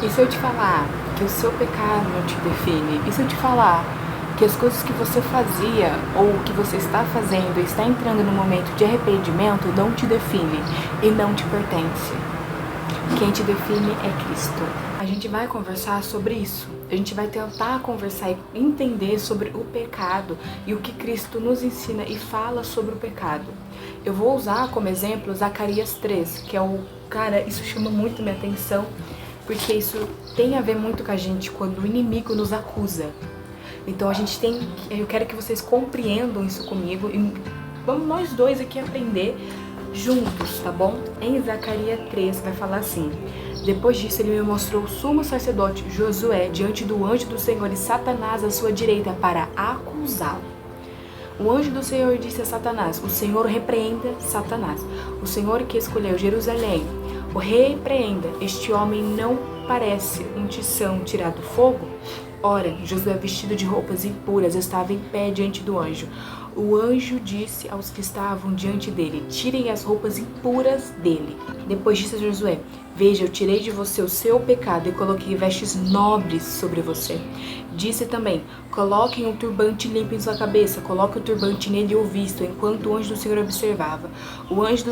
E se eu te falar que o seu pecado não te define? E se eu te falar que as coisas que você fazia ou que você está fazendo, está entrando no momento de arrependimento, não te define e não te pertence? Quem te define é Cristo. A gente vai conversar sobre isso. A gente vai tentar conversar e entender sobre o pecado e o que Cristo nos ensina e fala sobre o pecado. Eu vou usar como exemplo Zacarias 3, que é o... Cara, isso chama muito minha atenção, porque isso tem a ver muito com a gente quando o inimigo nos acusa. Então eu quero que vocês compreendam isso comigo e vamos nós dois aqui aprender juntos, tá bom? Em Zacarias 3 vai falar assim: depois disso ele me mostrou o sumo sacerdote Josué diante do anjo do Senhor e Satanás à sua direita para acusá-lo. O anjo do Senhor disse a Satanás: o Senhor repreenda Satanás. O Senhor que escolheu Jerusalém o repreenda. Este homem não parece um tição tirado do fogo? Ora, Josué, vestido de roupas impuras, estava em pé diante do anjo. O anjo disse aos que estavam diante dele: tirem as roupas impuras dele. Depois disse a Josué: veja, eu tirei de você o seu pecado e coloquei vestes nobres sobre você. Disse também: coloquem um turbante limpo em sua cabeça, coloque o turbante nele e o visto, enquanto o anjo do Senhor observava. O anjo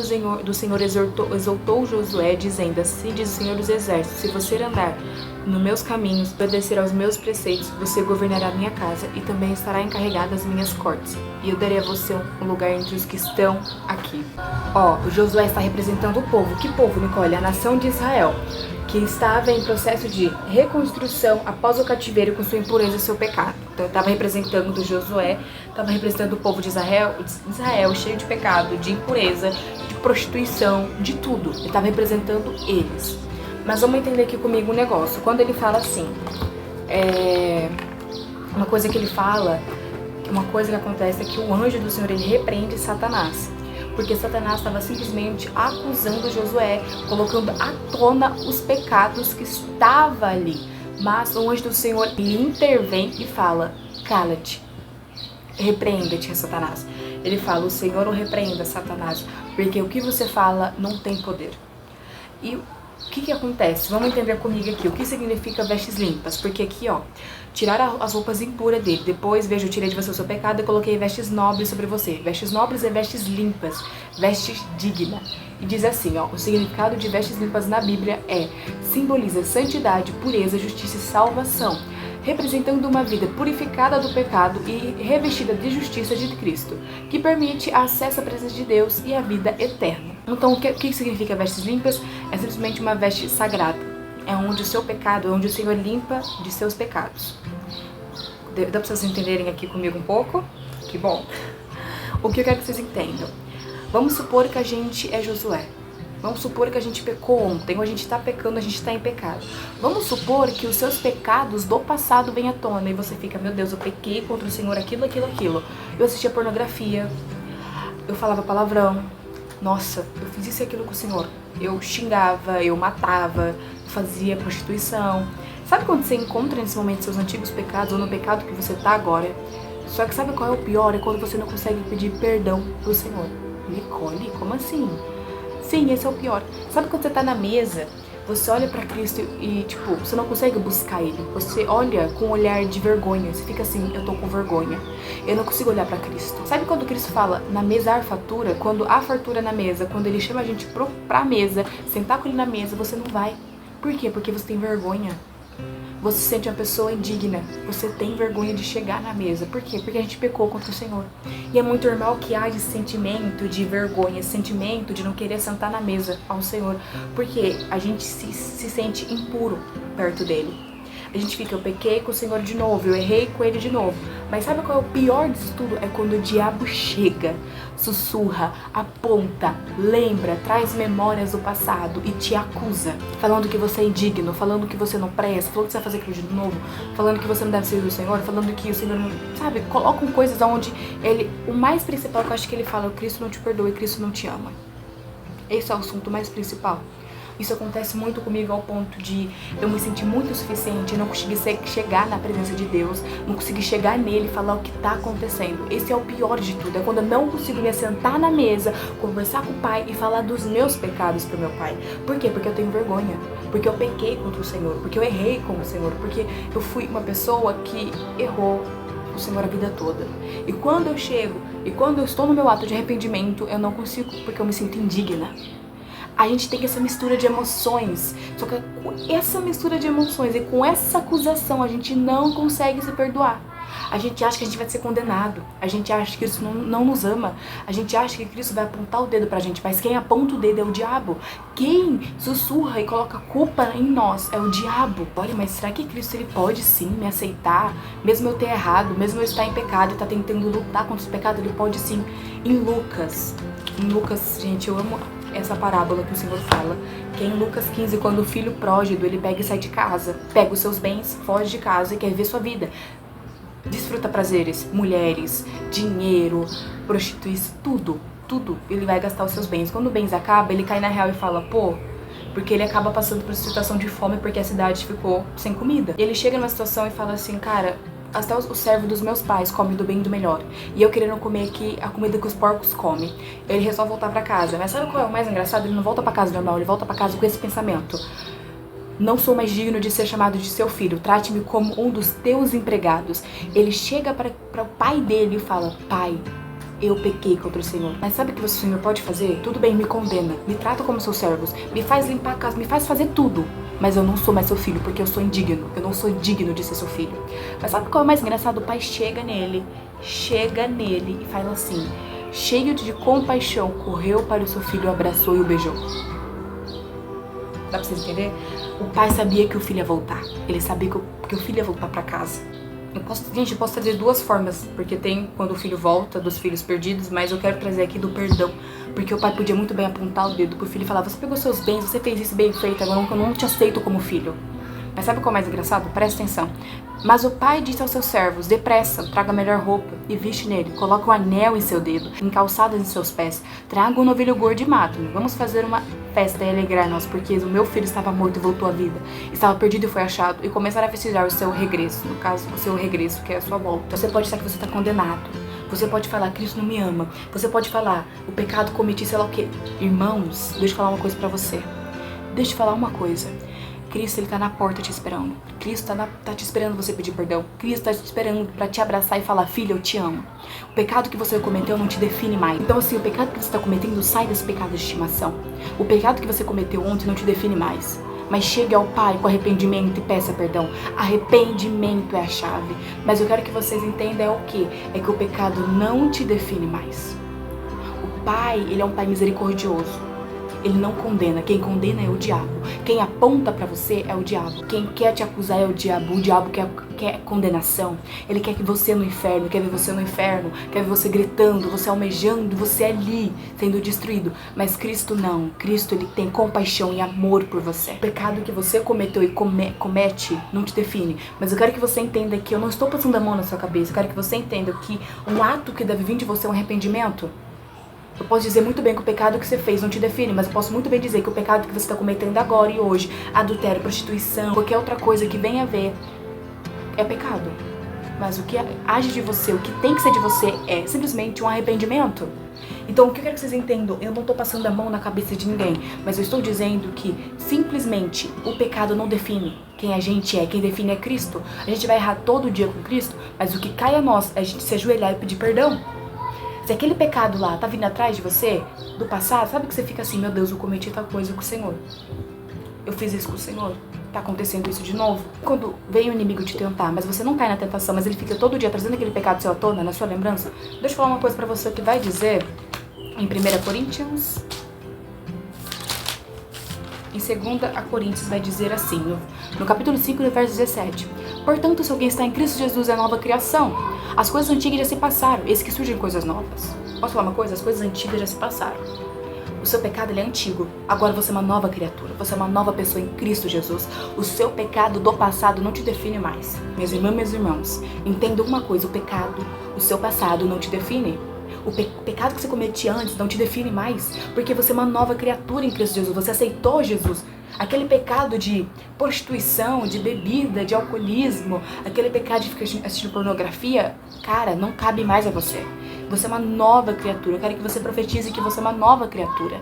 do Senhor exortou Josué, dizendo: assim diz o Senhor dos Exércitos, se você andar nos meus caminhos, obedecer aos meus preceitos, você governará a minha casa e também estará encarregado das minhas cortes. E eu darei a você um lugar entre os que estão aqui. O Josué está representando o povo. Que povo, Nicole? A nação de Israel, que estava em processo de reconstrução após o cativeiro com sua impureza e seu pecado. Então, estava representando Josué, estava representando o povo de Israel cheio de pecado, de impureza, de prostituição, de tudo. Ele estava representando eles. Mas vamos entender aqui comigo um negócio. Quando ele fala assim, uma coisa que ele fala, uma coisa que acontece é que o anjo do Senhor, ele repreende Satanás. Porque Satanás estava simplesmente acusando Josué, colocando à tona os pecados que estavam ali. Mas o anjo do Senhor, ele intervém e fala: cala-te, repreenda-te, Satanás. Ele fala: o Senhor o repreenda, Satanás, porque o que você fala não tem poder. E o que acontece? Vamos entender comigo aqui o que significa vestes limpas. Porque aqui, tiraram as roupas impuras dele. Depois, veja, eu tirei de você o seu pecado e coloquei vestes nobres sobre você. Vestes nobres é vestes limpas, vestes dignas. E diz assim, o significado de vestes limpas na Bíblia simboliza santidade, pureza, justiça e salvação, representando uma vida purificada do pecado e revestida de justiça de Cristo, que permite acesso à presença de Deus e à vida eterna. Então, o que significa vestes limpas? É simplesmente uma veste sagrada. É onde o seu pecado, onde o Senhor limpa de seus pecados. Dá para vocês entenderem aqui comigo um pouco? Que bom! O que eu quero que vocês entendam? Vamos supor que a gente é Josué. Vamos supor que a gente pecou ontem, ou a gente está pecando, a gente está em pecado. Vamos supor que os seus pecados do passado vêm à tona e você fica: meu Deus, eu pequei contra o Senhor aquilo. Eu assistia pornografia, eu falava palavrão, nossa, eu fiz isso e aquilo com o Senhor. Eu xingava, eu matava, fazia prostituição. Sabe quando você encontra nesse momento seus antigos pecados ou no pecado que você está agora? Só que sabe qual é o pior? É quando você não consegue pedir perdão pro Senhor. Nicole, como assim? Sim, esse é o pior. Sabe quando você tá na mesa, você olha pra Cristo e, você não consegue buscar Ele. Você olha com um olhar de vergonha. Você fica assim: eu tô com vergonha. Eu não consigo olhar pra Cristo. Sabe quando Cristo fala na mesa há fartura? Quando há fartura na mesa, quando Ele chama a gente pra mesa, sentar com Ele na mesa, você não vai. Por quê? Porque você tem vergonha. Você se sente uma pessoa indigna. Você tem vergonha de chegar na mesa. Por quê? Porque a gente pecou contra o Senhor. E é muito normal que haja esse sentimento de vergonha, esse sentimento de não querer sentar na mesa ao Senhor. Porque a gente se sente impuro perto dele. A gente fica: eu pequei com o Senhor de novo, eu errei com Ele de novo. Mas sabe qual é o pior disso tudo? É quando o diabo chega, sussurra, aponta, lembra, traz memórias do passado e te acusa, falando que você é indigno, falando que você não presta, falando que você vai fazer aquilo de novo, falando que você não deve ser do Senhor, falando que o Senhor não... Sabe? Colocam coisas onde ele... O mais principal que eu acho que ele fala: Cristo não te perdoa e Cristo não te ama. Esse é o assunto mais principal. Isso acontece muito comigo ao ponto de eu me sentir muito suficiente, eu não conseguir chegar na presença de Deus, não conseguir chegar nele e falar o que está acontecendo. Esse é o pior de tudo, é quando eu não consigo me sentar na mesa, conversar com o Pai e falar dos meus pecados para o meu Pai. Por quê? Porque eu tenho vergonha. porque eu pequei contra o Senhor, porque eu errei com o Senhor, porque eu fui uma pessoa que errou o Senhor a vida toda. E quando eu chego, e quando eu estou no meu ato de arrependimento, eu não consigo, porque eu me sinto indigna. A gente tem essa mistura de emoções, só que com essa mistura de emoções e com essa acusação a gente não consegue se perdoar. A gente acha que a gente vai ser condenado, a gente acha que Cristo não nos ama, a gente acha que Cristo vai apontar o dedo pra gente, mas quem aponta o dedo é o diabo. Quem sussurra e coloca culpa em nós é o diabo. Olha, mas será que Cristo ele pode sim me aceitar, mesmo eu ter errado, mesmo eu estar em pecado e estar tentando lutar contra os pecados, ele pode sim. Em Lucas, gente, eu amo essa parábola que o Senhor fala, que é em Lucas 15, quando o filho pródigo, ele pega e sai de casa, pega os seus bens, foge de casa e quer viver sua vida. Desfruta prazeres, mulheres, dinheiro, prostituição, tudo. Ele vai gastar os seus bens. Quando os bens acabam, ele cai na real e fala, pô, porque ele acaba passando por situação de fome porque a cidade ficou sem comida. Ele chega numa situação e fala assim, cara, até o servo dos meus pais come do bem e do melhor. E eu querendo comer aqui a comida que os porcos comem. Ele resolve voltar pra casa. Mas sabe qual é o mais engraçado? Ele não volta pra casa normal, ele volta pra casa com esse pensamento. Não sou mais digno de ser chamado de seu filho. Trate-me como um dos teus empregados. Ele chega para o pai dele e fala, pai, eu pequei contra o Senhor. Mas sabe o que o Senhor pode fazer? Tudo bem, me condena. Me trata como seus servos. Me faz limpar a casa. Me faz fazer tudo. Mas eu não sou mais seu filho, porque eu sou indigno. Eu não sou digno de ser seu filho. Mas sabe qual é o mais engraçado? O pai chega nele e fala assim, cheio de compaixão, correu para o seu filho, abraçou e o beijou. Dá pra vocês entenderem? O pai sabia que o filho ia voltar. Ele sabia que o filho ia voltar pra casa. Eu posso trazer duas formas, porque tem quando o filho volta, dos filhos perdidos, mas eu quero trazer aqui do perdão. Porque o pai podia muito bem apontar o dedo pro filho e falar, você pegou seus bens, você fez isso bem feito, agora eu não te aceito como filho. Mas sabe qual é o mais engraçado? Presta atenção. Mas o pai disse aos seus servos, depressa, traga a melhor roupa e viste nele, coloca um anel em seu dedo, calçadas em seus pés, traga um novilho gordo e mata-me. Vamos fazer uma festa e alegrar-nos, porque o meu filho estava morto e voltou à vida, estava perdido e foi achado, e começaram a festejar o seu regresso, no caso, o seu regresso, que é a sua volta. Você pode estar que você está condenado, você pode falar, Cristo não me ama, você pode falar, o pecado cometi, sei lá o que. Irmãos, deixa eu falar uma coisa pra você, deixa eu falar uma coisa. Cristo, ele tá na porta te esperando. Cristo tá te esperando você pedir perdão. Cristo tá te esperando pra te abraçar e falar, filha, eu te amo. O pecado que você cometeu não te define mais. Então assim, o pecado que você tá cometendo, sai desse pecado de estimação. O pecado que você cometeu ontem não te define mais. Mas chegue ao Pai com arrependimento e peça perdão. Arrependimento é a chave. Mas eu quero que vocês entendam é o quê? É que o pecado não te define mais. O Pai, ele é um Pai misericordioso. Ele não condena, quem condena é o diabo. Quem aponta pra você é o diabo. Quem quer te acusar é o diabo. O diabo quer condenação. Ele quer que você no inferno, quer ver você no inferno, quer ver você gritando, você almejando, você ali sendo destruído. Mas Cristo não. Cristo, ele tem compaixão e amor por você. O pecado que você cometeu e comete não te define. Mas eu quero que você entenda que eu não estou passando a mão na sua cabeça. Eu quero que você entenda que um ato que deve vir de você é um arrependimento. Eu posso dizer muito bem que o pecado que você fez não te define, mas eu posso muito bem dizer que o pecado que você está cometendo agora e hoje, adultério, prostituição, qualquer outra coisa que venha a ver, é pecado. Mas o que age de você, o que tem que ser de você é simplesmente um arrependimento. Então o que eu quero que vocês entendam, eu não estou passando a mão na cabeça de ninguém, mas eu estou dizendo que simplesmente o pecado não define quem a gente é, quem define é Cristo. A gente vai errar todo dia com Cristo, mas o que cai a nós é a gente se ajoelhar e pedir perdão. Se aquele pecado lá tá vindo atrás de você, do passado, sabe que você fica assim, meu Deus, eu cometi tal coisa com o Senhor. Eu fiz isso com o Senhor. Tá acontecendo isso de novo. Quando vem o inimigo te tentar, mas você não cai na tentação, mas ele fica todo dia trazendo aquele pecado seu à tona, na sua lembrança. Deixa eu falar uma coisa pra você que vai dizer em 1 Coríntios. Em 2 Coríntios vai dizer assim, no capítulo 5, no verso 17. Portanto, se alguém está em Cristo Jesus, é nova criação. As coisas antigas já se passaram, eis que surgem coisas novas. Posso falar uma coisa? As coisas antigas já se passaram. O seu pecado, ele é antigo. Agora você é uma nova criatura. Você é uma nova pessoa em Cristo Jesus. O seu pecado do passado não te define mais. Minhas irmãs, meus irmãos, entendam uma coisa. O pecado, o seu passado não te define. O pecado que você cometia antes não te define mais. Porque você é uma nova criatura em Cristo Jesus. Você aceitou Jesus. Aquele pecado de prostituição, de bebida, de alcoolismo, aquele pecado de ficar assistindo pornografia, cara, não cabe mais a você. Você é uma nova criatura. Eu quero que você profetize que você é uma nova criatura.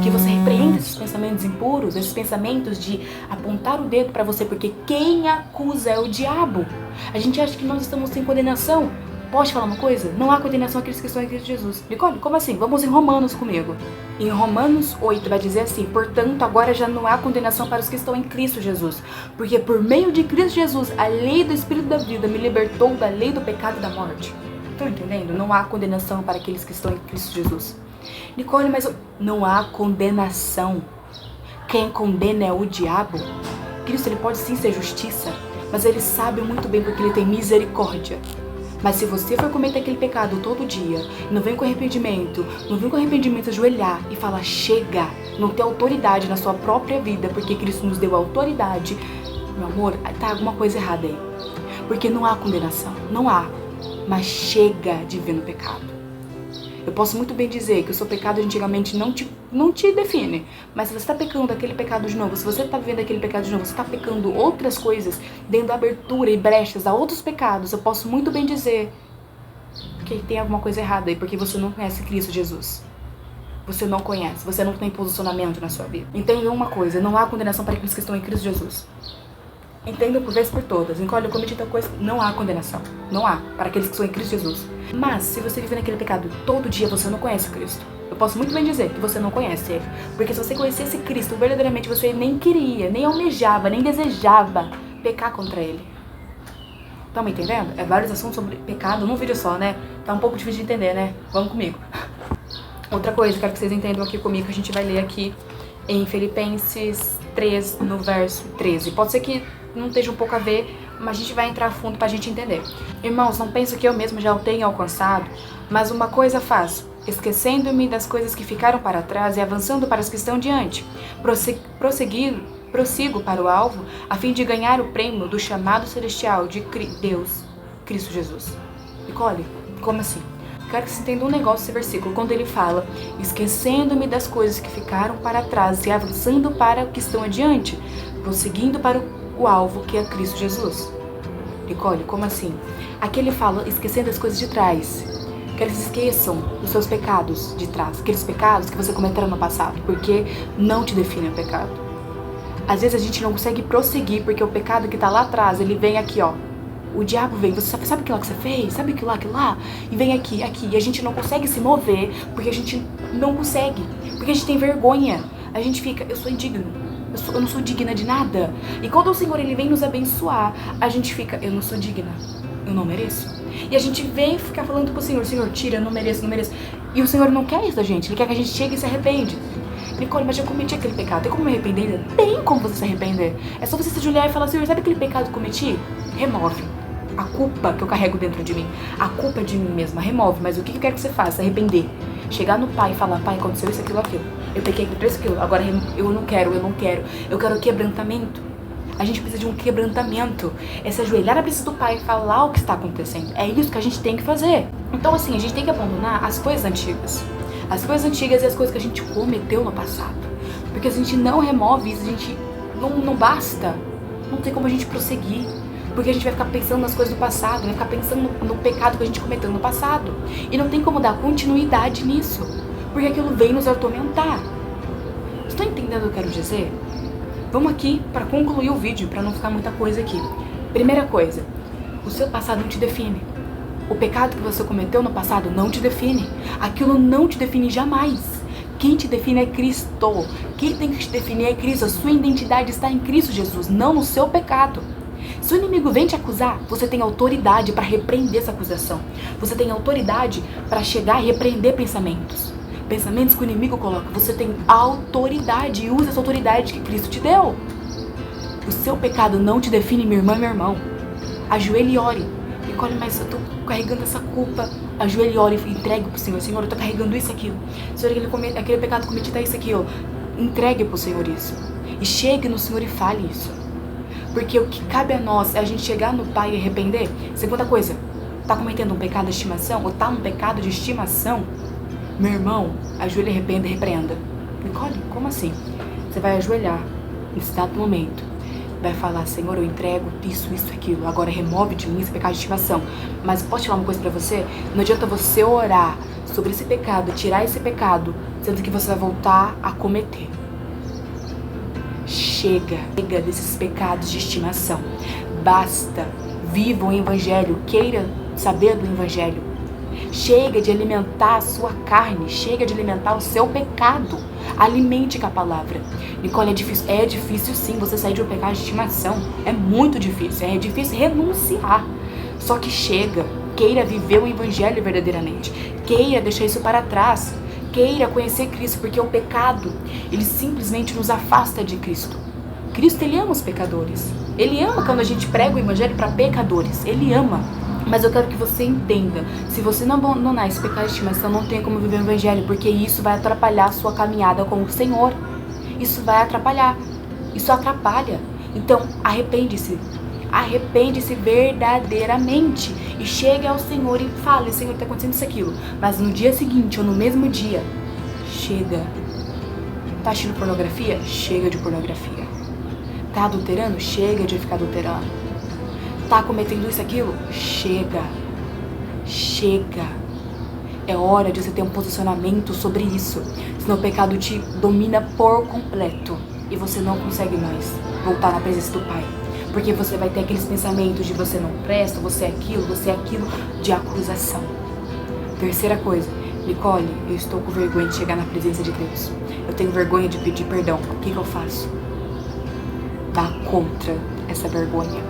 Que você repreenda esses pensamentos impuros, esses pensamentos de apontar o dedo pra você, porque quem acusa é o diabo. A gente acha que nós estamos sem condenação. Posso falar uma coisa? Não há condenação àqueles que estão em Cristo Jesus. Nicole, como assim? Vamos em Romanos comigo. Em Romanos 8 vai dizer assim: portanto, agora já não há condenação para os que estão em Cristo Jesus. Porque por meio de Cristo Jesus, a lei do Espírito da vida me libertou da lei do pecado e da morte. Estão entendendo? Não há condenação para aqueles que estão em Cristo Jesus. Nicole, mas não há condenação. Quem condena é o diabo. Cristo, ele pode sim ser justiça, mas ele sabe muito bem porque ele tem misericórdia. Mas se você for cometer aquele pecado todo dia, não vem com arrependimento, ajoelhar e falar, chega, não ter autoridade na sua própria vida, porque Cristo nos deu autoridade, meu amor, tá alguma coisa errada aí. Porque não há condenação, não há, mas chega de viver no pecado. Eu posso muito bem dizer que o seu pecado antigamente não te define. Mas se você está pecando aquele pecado de novo, se você está vivendo aquele pecado de novo, você está pecando outras coisas, dando abertura e brechas a outros pecados, eu posso muito bem dizer que tem alguma coisa errada aí, porque você não conhece Cristo Jesus. Você não conhece, você não tem posicionamento na sua vida. Entenda uma coisa, não há condenação para aqueles que estão em Cristo Jesus. Entenda por vez por todas. Olha, eu cometi tal coisa. Não há condenação. Não há para aqueles que estão em Cristo Jesus. Mas, se você vive naquele pecado todo dia, você não conhece Cristo. Eu posso muito bem dizer que você não conhece Ele. Porque se você conhecesse Cristo, verdadeiramente você nem queria, nem almejava, nem desejava pecar contra Ele. Estão me entendendo? É vários assuntos sobre pecado num vídeo só, né? Tá um pouco difícil de entender, né? Vamos comigo. Outra coisa, quero que vocês entendam aqui comigo, que a gente vai ler aqui em Filipenses 3, no verso 13. Pode ser que não esteja um pouco a ver, mas a gente vai entrar a fundo pra gente entender. Irmãos, não penso que eu mesmo já o tenha alcançado, mas uma coisa faço, esquecendo-me das coisas que ficaram para trás e avançando para as que estão diante. Prossigo para o alvo, a fim de ganhar o prêmio do chamado celestial de Deus, Cristo Jesus. Nicole, como assim? Quero que você entenda um negócio desse versículo, quando ele fala, esquecendo-me das coisas que ficaram para trás e avançando para o que estão adiante, prosseguindo para o alvo que é Cristo Jesus. Nicole, como assim? Aqui ele fala, esquecendo as coisas de trás. Que eles esqueçam dos seus pecados de trás, aqueles pecados que você cometeu no passado, porque não te define o pecado. Às vezes a gente não consegue prosseguir, porque o pecado que tá lá atrás, ele vem aqui, ó. O diabo vem, você sabe aquilo lá que você fez? Sabe aquilo lá? E vem aqui. E a gente não consegue se mover, porque a gente não consegue. Porque a gente tem vergonha. A gente fica, eu sou indigno. Eu não sou digna de nada. E quando o Senhor ele vem nos abençoar, a gente fica, eu não sou digna. Eu não mereço. E a gente vem ficar falando pro Senhor, Senhor, tira, eu não mereço. E o Senhor não quer isso da gente. Ele quer que a gente chegue e se arrepende. Nicole, mas eu cometi aquele pecado. Tem como me arrepender? Tem como você se arrepender. É só você se ajoelhar e falar, Senhor, sabe aquele pecado que eu cometi? Remove. A culpa que eu carrego dentro de mim, a culpa é de mim mesma, remove. Mas o que eu quero que você faça? Arrepender. Chegar no Pai e falar, Pai, aconteceu isso, aquilo, aquilo. Eu pequei por isso, aquilo. Agora eu não quero. Eu quero quebrantamento. A gente precisa de um quebrantamento. É se ajoelhar na presença do Pai e falar o que está acontecendo. É isso que a gente tem que fazer. Então assim, a gente tem que abandonar as coisas antigas. As coisas antigas e as coisas que a gente cometeu no passado. Porque se a gente não remove isso, a gente não basta. Não tem como a gente prosseguir. Porque a gente vai ficar pensando nas coisas do passado, vai ficar pensando no pecado que a gente cometeu no passado. E não tem como dar continuidade nisso, porque aquilo vem nos atormentar. Estão entendendo o que eu quero dizer? Vamos aqui para concluir o vídeo, para não ficar muita coisa aqui. Primeira coisa, o seu passado não te define. O pecado que você cometeu no passado não te define. Aquilo não te define jamais. Quem te define é Cristo. Quem tem que te definir é Cristo. A sua identidade está em Cristo Jesus, não no seu pecado. Se o inimigo vem te acusar, você tem autoridade para repreender essa acusação. Você tem autoridade para chegar e repreender pensamentos. Pensamentos que o inimigo coloca. Você tem autoridade e usa essa autoridade que Cristo te deu. O seu pecado não te define, minha irmã, meu irmão. Ajoelhe e ore. Nicole, mas eu tô carregando essa culpa. Ajoelhe e ore e entregue pro Senhor. Senhor, eu tô carregando isso, aquilo. Senhor, aquele pecado cometido é isso, aquilo. Entregue pro Senhor isso. E chegue no Senhor e fale isso. Porque o que cabe a nós é a gente chegar no Pai e arrepender. Segunda coisa, tá cometendo um pecado de estimação? Ou tá um pecado de estimação? Meu irmão, ajoelha e repreenda. Nicole, como assim? Você vai ajoelhar nesse dado momento. vai falar, Senhor, eu entrego isso, aquilo, agora remove de mim esse pecado de estimação. Mas posso te falar uma coisa pra você? Não adianta você orar sobre esse pecado, tirar esse pecado, sendo que você vai voltar a cometer. Chega desses pecados de estimação. Basta. Viva o Evangelho, queira saber do Evangelho. Chega de alimentar a sua carne, chega de alimentar o seu pecado. Alimente com a palavra. Nicole, é difícil sim você sair de um pecado de estimação. É muito difícil, é difícil renunciar. Só que chega, queira viver o Evangelho verdadeiramente. Queira deixar isso para trás. Queira conhecer Cristo, porque o pecado, ele simplesmente nos afasta de Cristo. Cristo, ele ama os pecadores. Ele ama quando a gente prega o Evangelho para pecadores. Ele ama. Mas eu quero que você entenda, se você não abandonar esse pecado de estimação, não tem como viver o Evangelho, porque isso vai atrapalhar a sua caminhada com o Senhor. Isso vai atrapalhar. Isso atrapalha. Então, arrepende-se. Arrepende-se verdadeiramente. E chegue ao Senhor e fale, Senhor, está acontecendo isso, aquilo. Mas no dia seguinte ou no mesmo dia, chega. Tá assistindo pornografia? Chega de pornografia. Tá adulterando? Chega de ficar adulterando. Tá cometendo isso, aquilo? Chega. Chega. É hora de você ter um posicionamento sobre isso. Senão o pecado te domina por completo. E você não consegue mais voltar na presença do Pai. Porque você vai ter aqueles pensamentos de você não presta, você é aquilo, de acusação. Terceira coisa. Nicole, eu estou com vergonha de chegar na presença de Deus. Eu tenho vergonha de pedir perdão. O que eu faço? Vá contra essa vergonha.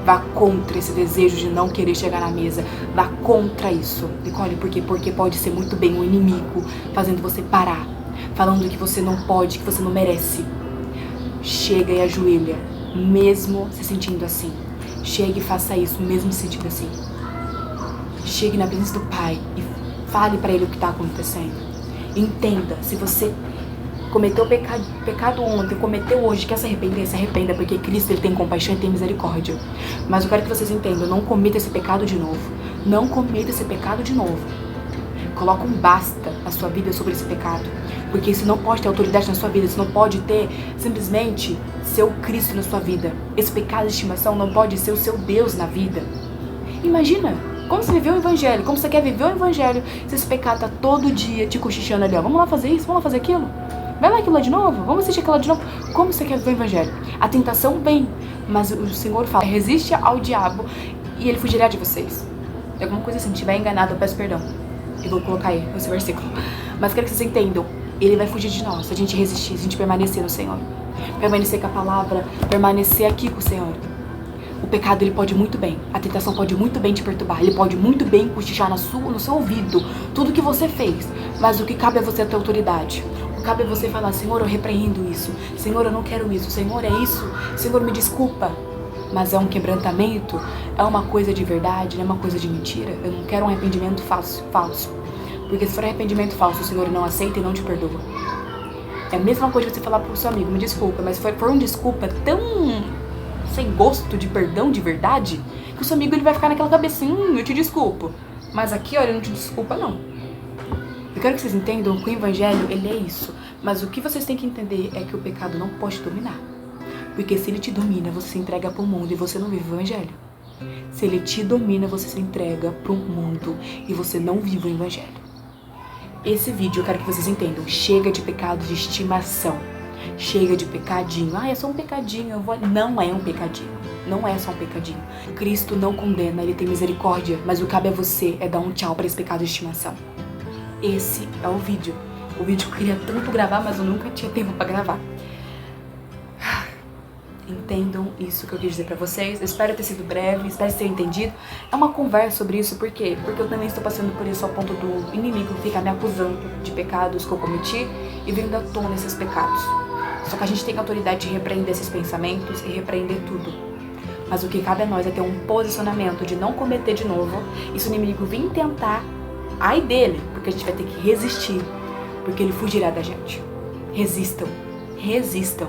Vá contra esse desejo de não querer chegar na mesa. Vá contra isso. Nicole, por quê? Porque pode ser muito bem um inimigo fazendo você parar. Falando que você não pode, que você não merece. Chega e ajoelha, mesmo se sentindo assim. Chegue e faça isso, mesmo se sentindo assim. Chegue na presença do Pai e fale para Ele o que está acontecendo. Entenda, se você cometeu pecado ontem, cometeu hoje, quer se arrependa, porque Cristo, ele tem compaixão e tem misericórdia. Mas eu quero que vocês entendam, não cometa esse pecado de novo. Não cometa esse pecado de novo. Coloca um basta na sua vida sobre esse pecado. Porque isso não pode ter autoridade na sua vida, isso não pode ter simplesmente ser o Cristo na sua vida. Esse pecado de estimação não pode ser o seu Deus na vida. Imagina, como você viveu o Evangelho, como você quer viver o Evangelho, se esse pecado tá todo dia te cochichando ali, ó, vamos lá fazer isso, vamos lá fazer aquilo. Vai lá aquilo lá de novo, vamos assistir aquilo lá de novo. Como você quer viver o Evangelho? A tentação vem, mas o Senhor fala, resiste ao diabo e ele fugirá de vocês. Alguma coisa assim, se estiver enganado, eu peço perdão. Eu vou colocar aí esse versículo. Mas quero que vocês entendam, ele vai fugir de nós, se a gente resistir, se a gente permanecer no Senhor. Permanecer com a palavra, permanecer aqui com o Senhor. O pecado, ele pode muito bem, a tentação pode muito bem te perturbar, ele pode muito bem cochichar no seu ouvido tudo que você fez, mas o que cabe a você é ter autoridade. O que cabe a você falar, Senhor, eu repreendo isso, Senhor, eu não quero isso, Senhor, é isso, Senhor, me desculpa. Mas é um quebrantamento, é uma coisa de verdade, não é uma coisa de mentira. Eu não quero um arrependimento falso. Porque se for arrependimento falso, o Senhor não aceita e não te perdoa. É a mesma coisa que você falar pro seu amigo, me desculpa, mas for uma desculpa tão sem gosto de perdão de verdade, que o seu amigo ele vai ficar naquela cabecinha, eu te desculpo. Mas aqui, olha, eu não te desculpa, não. Eu quero que vocês entendam que o Evangelho, ele é isso. Mas o que vocês têm que entender é que o pecado não pode te dominar. Porque se ele te domina, você se entrega pro mundo e você não vive o Evangelho. Se ele te domina, você se entrega pro mundo e você não vive o Evangelho. Esse vídeo eu quero que vocês entendam. Chega de pecado de estimação. Chega de pecadinho. Ah, é só um pecadinho. Não é um pecadinho. Não é só um pecadinho. Cristo não condena, ele tem misericórdia. Mas o que cabe a você é dar um tchau para esse pecado de estimação. Esse é o vídeo. O vídeo que eu queria tanto gravar, mas eu nunca tinha tempo para gravar. Entendam isso que eu quis dizer pra vocês. Eu espero ter sido breve, espero ter entendido. É uma conversa sobre isso, por quê? Porque eu também estou passando por isso ao ponto do inimigo ficar me acusando de pecados que eu cometi e vindo à tona esses pecados. Só que a gente tem a autoridade de repreender esses pensamentos e repreender tudo. Mas o que cabe a nós é ter um posicionamento de não cometer de novo. E se o inimigo vir tentar, ai dele, porque a gente vai ter que resistir, porque ele fugirá da gente. Resistam. Resistam.